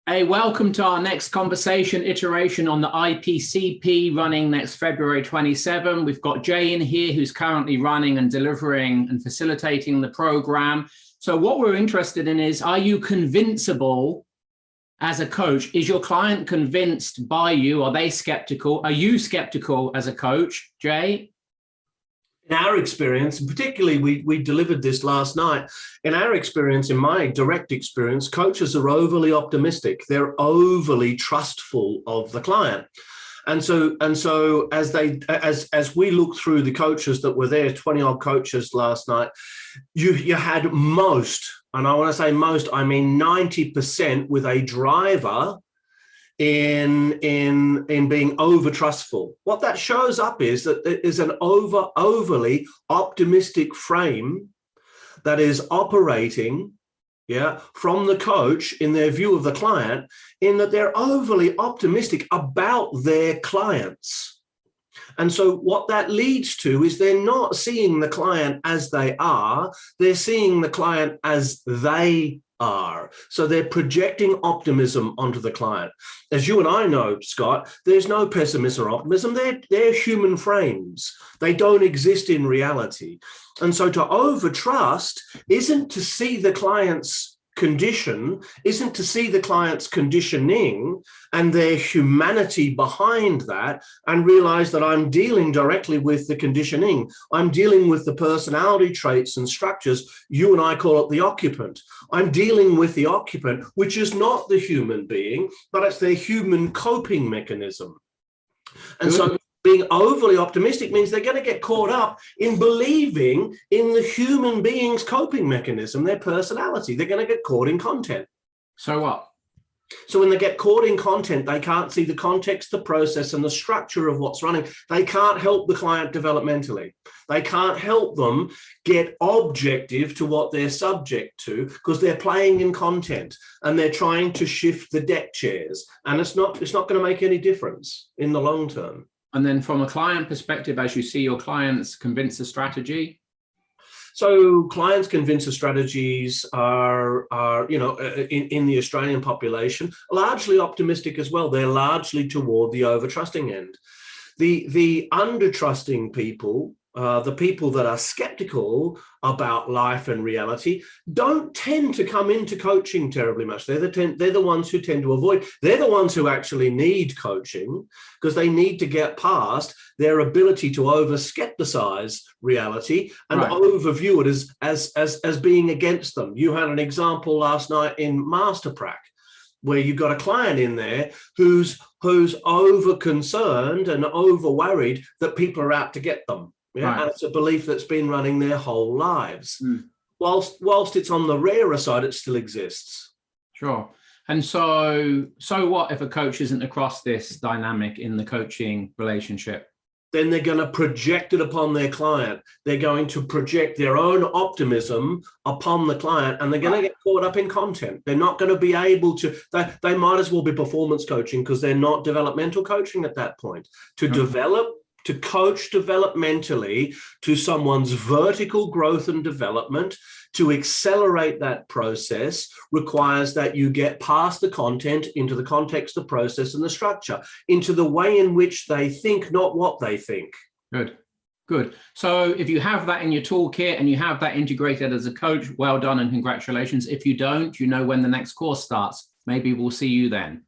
Hey, welcome to our next conversation iteration on the IPCP running next February 27. We've got Jay in here who's currently running and delivering and facilitating the program. So what we're interested in is, are you convincible as a coach? Is your client convinced by you? Are they skeptical? Are you skeptical as a coach, Jay? In our experience, and particularly we delivered this last night, in our experience, in my direct experience, coaches are overly optimistic. They're overly trustful of the client. And so as we look through the coaches that were there, 20 odd coaches last night, you had most, and I want to say most, I mean 90% with a driver in being over trustful. What that shows up is that there is an overly optimistic frame that is operating from the coach in their view of the client, in that they're overly optimistic about their clients. And so what that leads to is they're not seeing the client as they are, they're seeing the client as they are. So they're projecting optimism onto the client. As you and I know, Scott, there's no pessimism or optimism. They're human frames. They don't exist in reality. And so to overtrust isn't to see the client's condition, isn't to see the client's conditioning and their humanity behind that and realize that I'm dealing directly with the conditioning. I'm dealing with the personality traits and structures. You and I call it the occupant. I'm dealing with the occupant, which is not the human being, but it's their human coping mechanism. And so being overly optimistic means they're going to get caught up in believing in the human being's coping mechanism, their personality. They're going to get caught in content. So what? So when they get caught in content, they can't see the context, the process, and the structure of what's running. They can't help the client developmentally. They can't help them get objective to what they're subject to because they're playing in content and they're trying to shift the deck chairs. And it's not going to make any difference in the long term. And then from a client perspective, as you see your clients convince the strategy? So clients convince the strategies are in the Australian population, largely optimistic as well. They're largely toward the over-trusting end. The under-trusting people, the people that are skeptical about life and reality, don't tend to come into coaching terribly much. They're the ones who tend to avoid. They're the ones who actually need coaching because they need to get past their ability to over-skepticize reality and overview it as being against them. You had an example last night in Masterprac, where you've got a client in there who's over-concerned and over-worried that people are out to get them. Yeah, and it's a belief that's been running their whole lives. Whilst it's on the rarer side, it still exists. Sure. And so what if a coach isn't across this dynamic in the coaching relationship? Then they're going to project it upon their client. They're going to project their own optimism upon the client, and they're going to get caught up in content. They're not going to be able to, they might as well be performance coaching because they're not developmental coaching at that point. To coach developmentally to someone's vertical growth and development, to accelerate that process requires that you get past the content into the context, the process, and the structure, into the way in which they think, not what they think. Good. So if you have that in your toolkit and you have that integrated as a coach, well done and congratulations. If you don't, you know when the next course starts. Maybe we'll see you then.